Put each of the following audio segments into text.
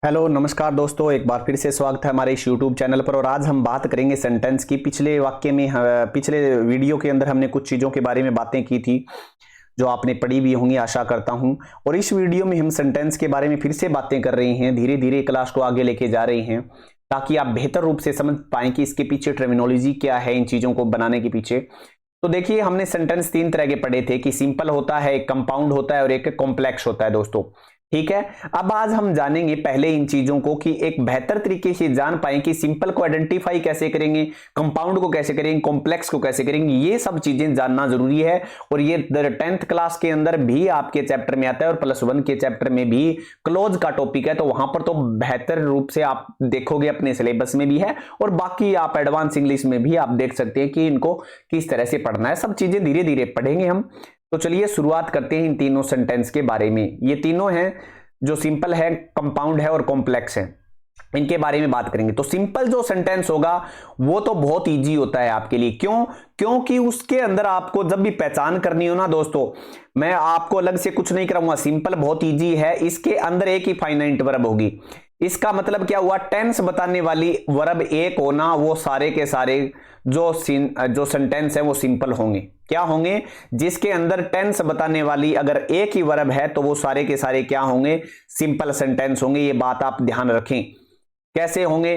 Hello नमस्कार दोस्तों, एक बार फिर से स्वागत है हमारे इस यूट्यूब चैनल पर। और आज हम बात करेंगे सेंटेंस की। पिछले वाक्य में पिछले वीडियो के अंदर हमने कुछ चीज़ों के बारे में बातें की थी जो आपने पढ़ी भी होंगी, आशा करता हूं। और इस वीडियो में हम सेंटेंस के बारे में फिर से बातें कर रहे हैं, धीरे धीरे क्लास को आगे लेके जा रहे हैं ताकि आप बेहतर रूप से समझ पाएं कि इसके पीछे टर्मिनोलॉजी क्या है, इन चीज़ों को बनाने के पीछे। तो देखिए, हमने सेंटेंस तीन तरह के पढ़े थे कि सिंपल होता है, एक कंपाउंड होता है और एक कॉम्प्लेक्स होता है दोस्तों। ठीक है, अब आज हम जानेंगे पहले इन चीजों को कि एक बेहतर तरीके से जान पाएं कि सिंपल को आइडेंटिफाई कैसे करेंगे, कंपाउंड को कैसे करेंगे, कॉम्प्लेक्स को कैसे करेंगे। ये सब चीजें जानना जरूरी है और ये 10th क्लास के अंदर भी आपके चैप्टर में आता है और +1 के चैप्टर में भी क्लोज का टॉपिक है। तो वहां पर तो बेहतर रूप से आप देखोगे, अपने सिलेबस में भी है और बाकी आप एडवांस इंग्लिश में भी आप देख सकते हैं कि इनको किस तरह से पढ़ना है। सब चीजें धीरे धीरे पढ़ेंगे हम। तो चलिए शुरुआत करते हैं इन तीनों सेंटेंस के बारे में। ये तीनों हैं जो सिंपल है, कंपाउंड है और कॉम्प्लेक्स है, इनके बारे में बात करेंगे। तो सिंपल जो सेंटेंस होगा वो तो बहुत इजी होता है आपके लिए। क्यों? क्योंकि उसके अंदर आपको जब भी पहचान करनी हो ना दोस्तों, मैं आपको अलग से कुछ नहीं कराऊंगा। सिंपल बहुत इजी है, इसके अंदर एक ही फाइनाइट वर्ब होगी। इसका मतलब क्या हुआ? टेंस बताने वाली वर्ब एक होना, वो सारे के सारे जो सेंटेंस है वो सिंपल होंगे। क्या होंगे? जिसके अंदर टेंस बताने वाली अगर एक ही वर्ब है तो वो सारे के सारे क्या होंगे? सिंपल सेंटेंस होंगे। ये बात आप ध्यान रखें। कैसे होंगे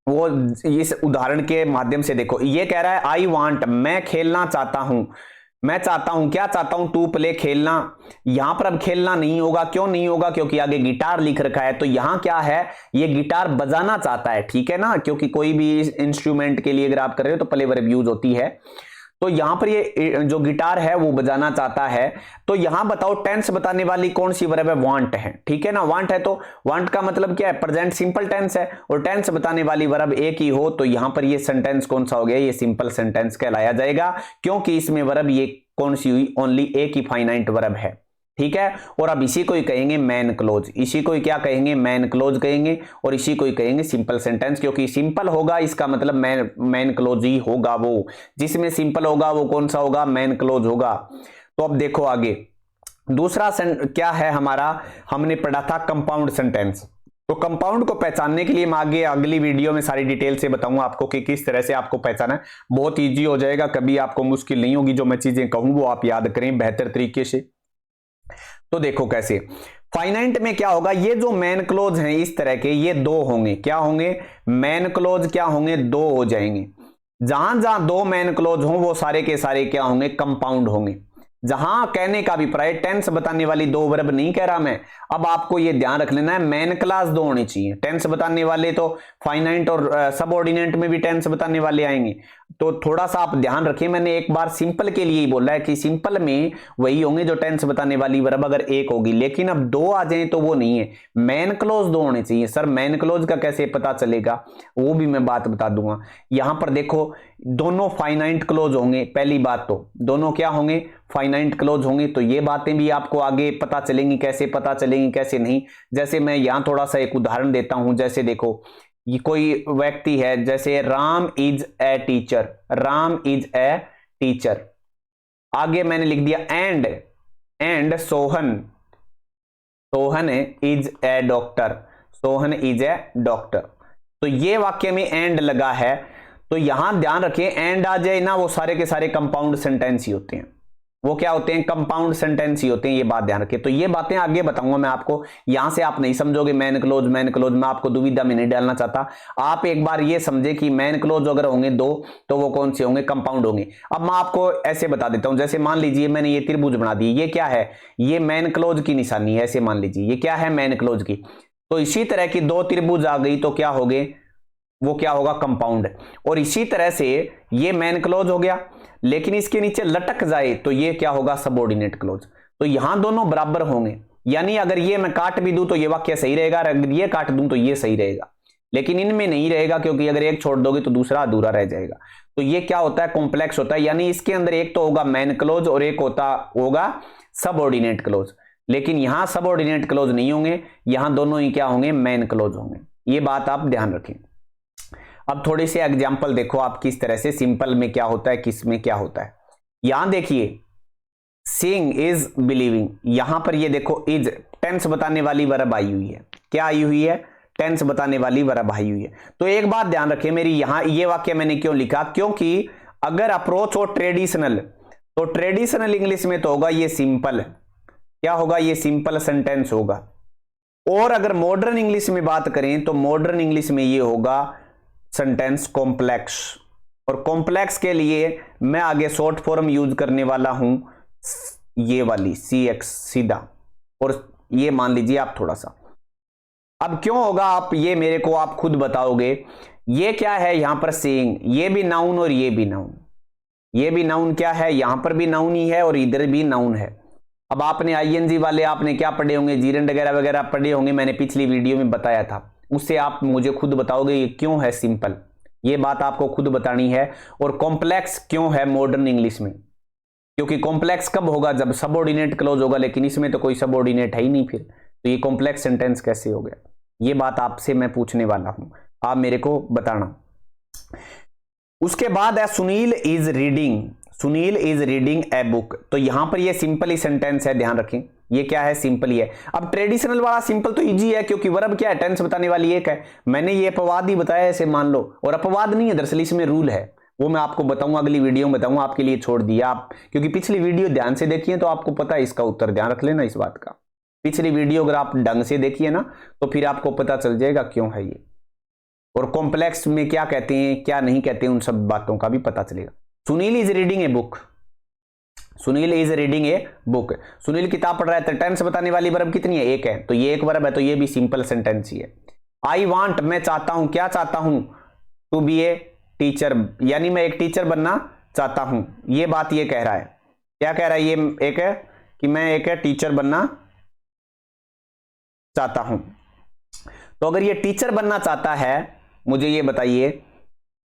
वो इस उदाहरण के माध्यम से देखो। ये कह रहा है आई वांट, मैं खेलना चाहता हूं। मैं चाहता हूं, क्या चाहता हूं? टू प्ले, खेलना। यहां पर अब खेलना नहीं होगा। क्यों नहीं होगा? क्योंकि आगे गिटार लिख रखा है। तो यहां क्या है? ये गिटार बजाना चाहता है, ठीक है ना? क्योंकि कोई भी इंस्ट्रूमेंट के लिए अगर आप कर रहे हो तो प्ले वर्ब यूज होती है। तो यहां पर ये जो गिटार है वो बजाना चाहता है। तो यहां बताओ टेंस बताने वाली कौन सी वर्ब है? वांट है, ठीक है ना? वांट है तो वांट का मतलब क्या है? प्रेजेंट सिंपल टेंस है और टेंस बताने वाली वर्ब एक ही हो तो यहां पर ये सेंटेंस कौन सा हो गया? ये सिंपल सेंटेंस कहलाया जाएगा, क्योंकि इसमें वर्ब ये कौन सी हुई? ओनली एक ही फाइनाइट वर्ब है, ठीक है। और अब इसी को ही कहेंगे मैन क्लोज। इसी को ही क्या कहेंगे? मैन क्लोज कहेंगे। और इसी को ही कहेंगे सिंपल सेंटेंस, क्योंकि सिंपल होगा इसका मतलब मैन क्लोज ही होगा। वो जिसमें सिंपल होगा वो कौन सा होगा? मैन क्लोज होगा। तो अब देखो आगे दूसरा क्या है हमारा, हमने पढ़ा था कंपाउंड सेंटेंस। तो कंपाउंड को पहचानने के लिए मैं आगे अगली वीडियो में सारी डिटेल से बताऊंगा आपको कि किस तरह से आपको पहचाना है। बहुत ईजी हो जाएगा, कभी आपको मुश्किल नहीं होगी। जो मैं चीजें कहूं वो आप याद करें बेहतर तरीके से। तो देखो कैसे फाइनाइट में क्या होगा? ये जो मैन क्लोज हैं इस तरह के, ये दो होंगे। क्या होंगे? मैन क्लोज क्या होंगे? दो हो जाएंगे। जहां जहां दो मैन क्लोज हों वो सारे के सारे क्या होंगे? कंपाउंड होंगे। जहां कहने का अभिप्राय टेंस बताने वाली दो वर्ब नहीं कह रहा मैं। अब आपको यह ध्यान रख लेना है मैन क्लास दो होनी चाहिए। टेंस बताने वाले तो फाइनाइट और सबऑर्डिनेट में भी टेंस बताने वाले आएंगे। तो थोड़ा सा आप ध्यान रखें, मैंने एक बार सिंपल के लिए ही बोला है कि सिंपल में वही होंगे जो टेंस बताने वाली वर्ब अगर एक होगी, लेकिन अब दो आ जाए तो वो नहीं है। मैन क्लोज दो होने चाहिए। सर मैन क्लोज का कैसे पता चलेगा? वो भी मैं बात बता दूंगा। यहां पर देखो दोनों फाइनाइट क्लोज होंगे। पहली बात तो दोनों क्या होंगे? फाइनाइट क्लोज होंगे। तो ये बातें भी आपको आगे पता चलेंगी, कैसे पता चलेंगी कैसे नहीं। जैसे मैं यहां थोड़ा सा एक उदाहरण देता हूं। जैसे देखो ये कोई व्यक्ति है, जैसे Ram is a teacher. Ram is a teacher. आगे मैंने लिख दिया and Sohan. Sohan is a doctor. Sohan is a doctor. तो ये वाक्य में एंड लगा है। तो यहां ध्यान रखें, एंड आ जाए ना वो सारे के सारे कंपाउंड सेंटेंस ही होते हैं। वो क्या होते हैं? कंपाउंड सेंटेंस ही होते हैं। ये बात ध्यान रखें। तो ये बातें आगे बताऊंगा मैं आपको। यहां से आप नहीं समझोगे मैन क्लोज मैं आपको दुविधा में नहीं डालना चाहता। आप एक बार ये समझे कि मैन क्लोज अगर होंगे दो तो वो कौन से होंगे? कंपाउंड होंगे। अब मैं आपको ऐसे बता देता हूं। जैसे मान लीजिए मैंने ये त्रिभुज बना दी, ये क्या है? ये मैन क्लोज की निशानी है। ऐसे मान लीजिए ये क्या है? मैन क्लोज की। तो इसी तरह की दो त्रिभुज आ गई तो क्या हो गए? वो क्या होगा? कंपाउंड। और इसी तरह से ये मैन क्लोज हो गया, लेकिन इसके नीचे लटक जाए तो ये क्या होगा? Subordinate close. तो यहां दोनों बराबर होंगे। यानी अगर ये मैं काट भी दूं तो ये वाक्य सही रहेगा, अगर ये काट दूं तो ये सही रहेगा। लेकिन इनमें नहीं रहेगा, क्योंकि अगर एक छोड़ दोगे तो दूसरा अधूरा रह जाएगा। तो ये क्या होता है? कॉम्प्लेक्स होता है। यानी इसके अंदर एक तो होगा मैन क्लोज और एक होगा सबऑर्डिनेट क्लोज। लेकिन यहां सबऑर्डिनेट क्लोज नहीं होंगे, यहां दोनों ही क्या होंगे? मैन क्लोज होंगे। ये बात आप ध्यान रखें। अब थोड़े से एग्जाम्पल देखो आप किस तरह से सिंपल में क्या होता है, किस में क्या होता है। यहां देखिए सीइंग इज बिलीविंग। यहां पर ये देखो इज टेंस बताने वाली वर्ब आई हुई है। क्या आई हुई है, टेंस बताने वाली वर्ब आई हुई है। तो एक बात ध्यान रखें मेरी, यहां ये वाक्य मैंने क्यों लिखा, क्योंकि अगर अप्रोच हो ट्रेडिशनल, तो ट्रेडिशनल इंग्लिश में तो होगा ये सिंपल, क्या होगा, ये सिंपल सेंटेंस होगा। और अगर मॉडर्न इंग्लिश में बात करें तो मॉडर्न इंग्लिश में ये होगा सेंटेंस कॉम्प्लेक्स। और कॉम्प्लेक्स के लिए मैं आगे शॉर्ट फॉर्म यूज करने वाला हूं ये वाली CX सीधा, और ये मान लीजिए आप थोड़ा सा। अब क्यों होगा, आप ये मेरे को आप खुद बताओगे। ये क्या है यहां पर सेइंग, ये भी नाउन और ये भी नाउन, ये भी नाउन क्या है, यहां पर भी नाउन ही है और इधर भी नाउन है। अब आपने ING वाले आपने क्या पढ़े होंगे, जीरेंड वगैरह वगैरह पढ़े होंगे, मैंने पिछली वीडियो में बताया था, उससे आप मुझे खुद बताओगे ये क्यों है सिंपल, ये बात आपको खुद बतानी है। और कॉम्प्लेक्स क्यों है मॉडर्न इंग्लिश में, क्योंकि कॉम्प्लेक्स कब होगा, जब सबऑर्डिनेट क्लॉज होगा, लेकिन इसमें तो कोई सबऑर्डिनेट है ही नहीं, फिर तो ये कॉम्प्लेक्स सेंटेंस कैसे हो गया, ये बात आपसे मैं पूछने वाला हूं, आप मेरे को बताना। उसके बाद है Sunil is reading, Sunil is reading a book. तो यहां पर ये सिंपल ही सेंटेंस है, ध्यान रखें ये क्या है, सिंपल ही है। अब ट्रेडिशनल वाला सिंपल तो इजी है, क्योंकि वर्ब क्या है, टेंस बताने वाली एक है, मैंने ये अपवाद ही बताया ऐसे मान लो, और अपवाद नहीं है दरअसल, इसमें रूल है, वो मैं आपको बताऊंगा अगली वीडियो में बताऊंगा, आपके लिए छोड़ दिया आप, क्योंकि पिछली वीडियो ध्यान से देखिए तो आपको पता है इसका उत्तर, ध्यान रख लेना इस बात का। पिछली वीडियो अगर आप ढंग से देखिए ना तो फिर आपको पता चल जाएगा क्यों है ये, और कॉम्प्लेक्स में क्या कहते हैं क्या नहीं कहते हैं, उन सब बातों का भी पता चलेगा। Sunil is reading a book, Sunil is reading a book, Sunil किताब पढ़ रहा है। तो टेंस बताने वाली वर्ब कितनी है, एक है, तो ये एक वर्ब है, तो ये भी सिंपल सेंटेंस ही है। आई वांट, मैं चाहता हूं, क्या चाहता हूं, टू बी ए टीचर, यानी मैं एक टीचर बनना चाहता हूं, ये बात ये कह रहा है, क्या कह रहा है, ये एक है कि मैं एक टीचर बनना चाहता हूं। तो अगर ये टीचर बनना चाहता है, मुझे ये बताइए,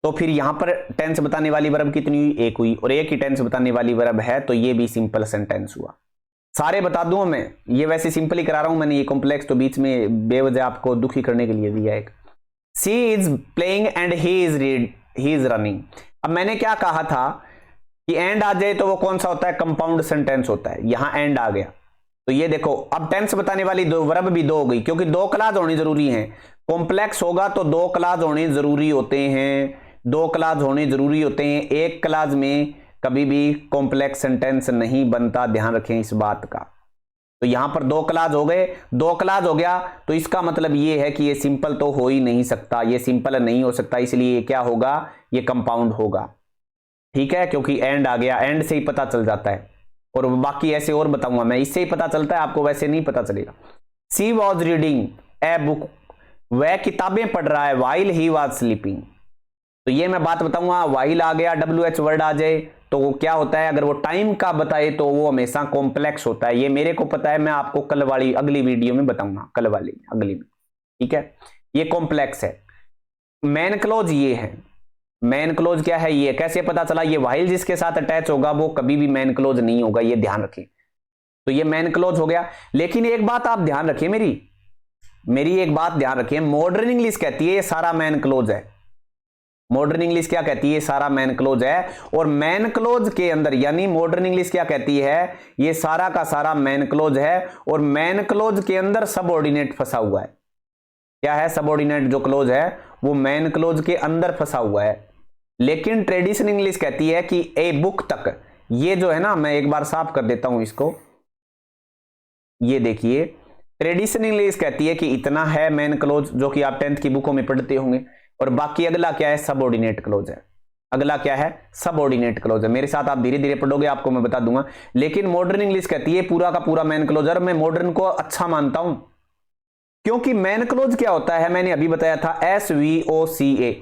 तो फिर यहां पर टेंस बताने वाली वर्ब कितनी हुई, एक हुई, और एक ही टेंस बताने वाली वर्ब है, तो ये भी सिंपल सेंटेंस हुआ। सारे बता दूं मैं, ये वैसे सिंपल ही करा रहा हूं मैंने, ये कॉम्प्लेक्स तो बीच में बेवजह आपको दुखी करने के लिए दिया एक। She is playing and he is running. अब मैंने क्या कहा था कि एंड आ जाए तो वो कौन सा होता है, कंपाउंड सेंटेंस होता है, यहां एंड आ गया, तो ये देखो अब टेंस बताने वाली दो वर्ब भी दो हो गई, क्योंकि दो क्लास होनी जरूरी है, कॉम्प्लेक्स होगा तो दो क्लास होने जरूरी होते हैं, दो क्लास होने जरूरी होते हैं, एक क्लास में कभी भी कॉम्प्लेक्स सेंटेंस नहीं बनता, ध्यान रखें इस बात का। तो यहां पर दो क्लास हो गए, दो क्लास हो गया, तो इसका मतलब ये है कि ये सिंपल तो हो ही नहीं सकता, ये सिंपल नहीं हो सकता, इसलिए ये क्या होगा, ये कंपाउंड होगा, ठीक है, क्योंकि एंड आ गया, एंड से ही पता चल जाता है, और बाकी ऐसे और बताऊंगा मैं, इससे ही पता चलता है, आपको वैसे नहीं पता चलेगा। सी वॉज रीडिंग ए बुक, वह किताबें पढ़ रहा है, वाइल ही वॉज स्लीपिंग। तो ये मैं बात बताऊंगा, वाइल आ गया, WH वर्ड आ जाए तो वो क्या होता है, अगर वो टाइम का बताए तो वो हमेशा कॉम्प्लेक्स होता है, ये मेरे को पता है, मैं आपको कल वाली अगली वीडियो में बताऊंगा, कल वाली अगली में, ठीक है, ये कॉम्प्लेक्स है। मेन क्लोज ये है, मेन क्लोज क्या है, ये कैसे पता चला, ये वाइल जिसके साथ अटैच होगा वो कभी भी मेन क्लोज नहीं होगा, ये ध्यान रखें, तो ये मेन क्लोज हो गया। लेकिन एक बात आप ध्यान रखिए, मेरी एक बात ध्यान रखिए, मॉडर्न इंग्लिश कहती है ये सारा मेन क्लोज है, मॉडर्न इंग्लिश क्या कहती है, सारा मैन क्लोज है, और मैन क्लोज के अंदर यानी मॉडर्न इंग्लिश क्या कहती है, ये सारा का सारा मैन क्लोज है, और मैन क्लोज के अंदर सबऑर्डिनेट फंसा हुआ है, क्या है, सबऑर्डिनेट जो क्लोज है वो मैन क्लोज के अंदर फंसा हुआ है। लेकिन ट्रेडिशनल इंग्लिश कहती है कि ए बुक तक, ये जो है ना, मैं एक बार साफ कर देता हूं इसको, ये देखिए, ट्रेडिशनल इंग्लिश कहती है कि इतना है मैन क्लोज, जो कि आप 10th की बुकों में पढ़ते होंगे, और बाकी अगला क्या है, सबऑर्डिनेट क्लोज है, अगला क्या है, सबऑर्डिनेट क्लोज है। मेरे साथ आप धीरे धीरे पढ़ोगे, आपको मैं बता दूंगा। लेकिन मॉडर्न इंग्लिश कहती है पूरा का पूरा मैन क्लोज, और मैं मॉडर्न को अच्छा मानता हूं, क्योंकि मैन क्लोज क्या होता है, मैंने अभी बताया था, SVOCA।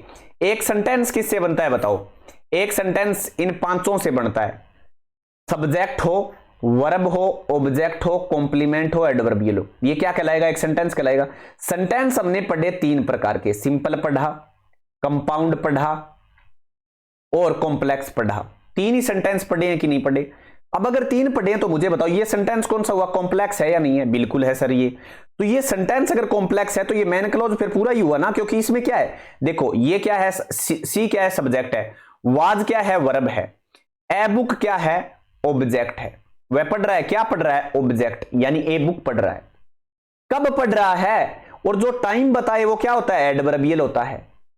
एक सेंटेंस किससे बनता है बताओ, एक सेंटेंस इन पांचों से बनता है, सब्जेक्ट हो, वर्ब हो, ऑब्जेक्ट हो, कॉम्प्लीमेंट हो, एडवर्बियल हो, ये क्या कहलाएगा, एक सेंटेंस कहलाएगा। सेंटेंस हमने पढ़े तीन प्रकार के, सिंपल पढ़ा, कंपाउंड पढ़ा और कॉम्प्लेक्स पढ़ा, तीन ही सेंटेंस पढ़े हैं कि नहीं पढ़े। अब अगर तीन पढ़े हैं तो मुझे बताओ ये सेंटेंस कौन सा हुआ, कॉम्प्लेक्स है या नहीं है, बिल्कुल है सर ये। तो ये सेंटेंस अगर कॉम्प्लेक्स है तो ये मैन क्लॉज फिर पूरा ही हुआ ना, क्योंकि इसमें क्या है, देखो ये क्या है, सी क्या है, सब्जेक्ट है, वाज क्या है, वर्ब है, ए बुक क्या है, ऑब्जेक्ट है। वह पढ़ रहा है, क्या पढ़ रहा है, ऑब्जेक्ट, यानी ए बुक पढ़ रहा है। कब पढ़ रहा है, और जो टाइम बताए वो क्या होता है, एडवर्बियल होता है।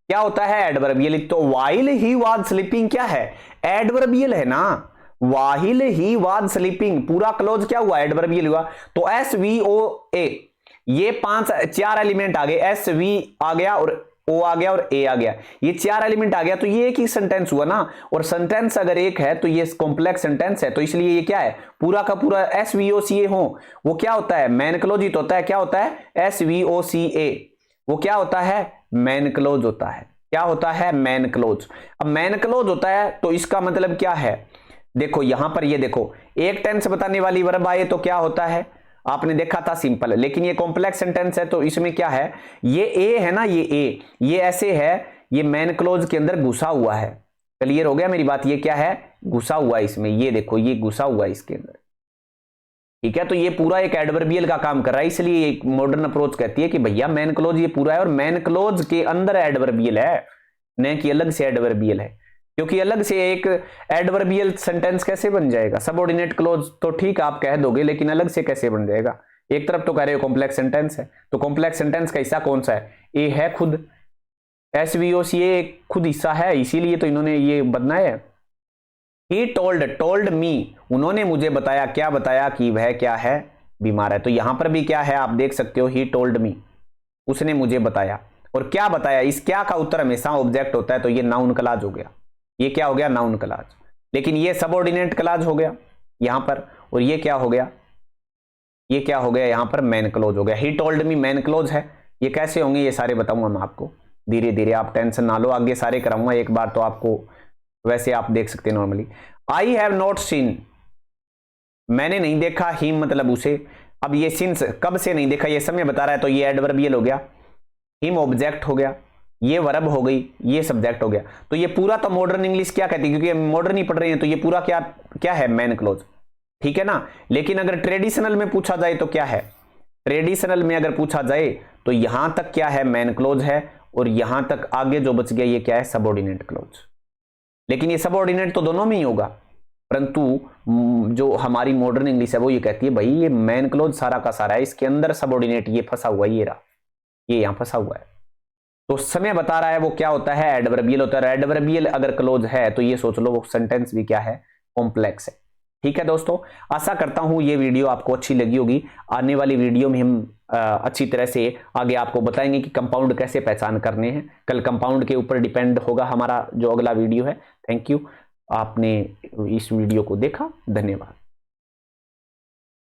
क्या होता है, एडवर्बियल। तो व्हाइल ही वाज स्लीपिंग क्या है, एडवर्बियल है ना। व्हाइल ही वाज स्लीपिंग पूरा क्लोज क्या हुआ, एडवर्बियल हुआ। तो SVOA ये 4 एलिमेंट आ गए, SV आ गया और O आ गया और A आ गया, ये 4 एलिमेंट आ गया, तो ये एक ही सेंटेंस हुआ ना। और सेंटेंस अगर एक है तो ये कॉम्प्लेक्स सेंटेंस है, तो इसलिए ये क्या है, पूरा का पूरा SVOCA हो, वो क्या होता है, मैन क्लोज ही तो होता है। क्या होता है, SVOCA, वो क्या होता है, मैन क्लोज होता है। क्या होता है, मैन क्लोज। अब मैन क्लोज होता है तो इसका मतलब क्या है, देखो यहां पर ये देखो, एक टेंस बताने वाली वर्ब आए तो क्या होता है, आपने देखा था सिंपल, लेकिन ये कॉम्प्लेक्स सेंटेंस है तो इसमें क्या है, ये ए है ना, ये ए, ये ऐसे है, ये मैन क्लोज के अंदर घुसा हुआ है। क्लियर हो गया मेरी बात, ये क्या है, घुसा हुआ है इसमें, ये देखो ये घुसा हुआ है इसके अंदर। ठीक है, तो ये पूरा एक एडवर्बियल का काम कर रहा है, इसलिए एक मॉडर्न अप्रोच कहती है कि भैया मैन क्लोज ये पूरा है और मैन क्लोज के अंदर एडवर्बियल है, न कि अलग से एडवर्बियल है। क्योंकि अलग से एक एडवर्बियल सेंटेंस कैसे बन जाएगा, सबऑर्डिनेट क्लोज तो ठीक आप कह दोगे, लेकिन अलग से कैसे बन जाएगा। एक तरफ तो कह रहे हो कॉम्प्लेक्स सेंटेंस है, तो कॉम्प्लेक्स सेंटेंस का हिस्सा कौन सा है, ए है खुद, SVOCA खुद हिस्सा है, इसीलिए तो इन्होंने ये बनाया है। ही टोल्ड मी, उन्होंने मुझे बताया, क्या बताया, कि वह क्या है, बीमार है। तो यहां पर भी क्या है, आप देख सकते हो, ही टोल्ड मी, उसने मुझे बताया। और क्या बताया, इस क्या का उत्तर हमेशा ऑब्जेक्ट होता है, तो ये नाउन क्लॉज हो गया, ये क्या हो गया, नाउन क्लॉज। लेकिन ये सबऑर्डिनेट क्लॉज हो गया यहां पर, और ये क्या हो गया, ये क्या हो गया, यहां पर मैन क्लोज हो गया। He told me man close है। ये कैसे होंगे, ये सारे बताऊंगा मैं आपको धीरे धीरे, आप टेंशन ना लो, आगे सारे कराऊंगा एक बार, तो आपको वैसे आप देख सकते हैं normally. I have not seen, मैंने नहीं देखा, हिम मतलब उसे। अब ये सिंस कब से नहीं देखा, ये समय बता रहा है, तो ये एडवर्बियल हो गया, हिम ऑब्जेक्ट हो गया, ये वर्ब हो गई, ये सब्जेक्ट हो गया। तो ये पूरा तो मॉडर्न इंग्लिश क्या कहती है, क्योंकि मॉडर्न ही पढ़ रहे हैं, तो ये पूरा क्या क्या है, मैन क्लोज। ठीक है ना। लेकिन अगर ट्रेडिशनल में पूछा जाए तो क्या है, ट्रेडिशनल में अगर पूछा जाए तो यहां तक क्या है, मैन क्लोज है, और यहां तक आगे जो बच गया ये क्या है, सबऑर्डिनेट क्लोज। लेकिन ये सबऑर्डिनेट तो दोनों में ही होगा, परंतु जो हमारी मॉडर्न इंग्लिश है वो ये कहती है भाई ये मैन क्लोज सारा का सारा है, इसके अंदर सबऑर्डिनेट ये फंसा हुआ है, ये रहा, ये यहां फंसा हुआ है। तो समय बता रहा है वो क्या होता है, एडवर्बियल होता है। एडवर्बियल अगर क्लोज है तो ये सोच लो वो सेंटेंस भी क्या है, कॉम्प्लेक्स है। ठीक है दोस्तों, आशा करता हूं ये वीडियो आपको अच्छी लगी होगी। आने वाली वीडियो में हम अच्छी तरह से आगे आपको बताएंगे कि कंपाउंड कैसे पहचान करने हैं। कल कंपाउंड के ऊपर डिपेंड होगा हमारा जो अगला वीडियो है। थैंक यू, आपने इस वीडियो को देखा, धन्यवाद।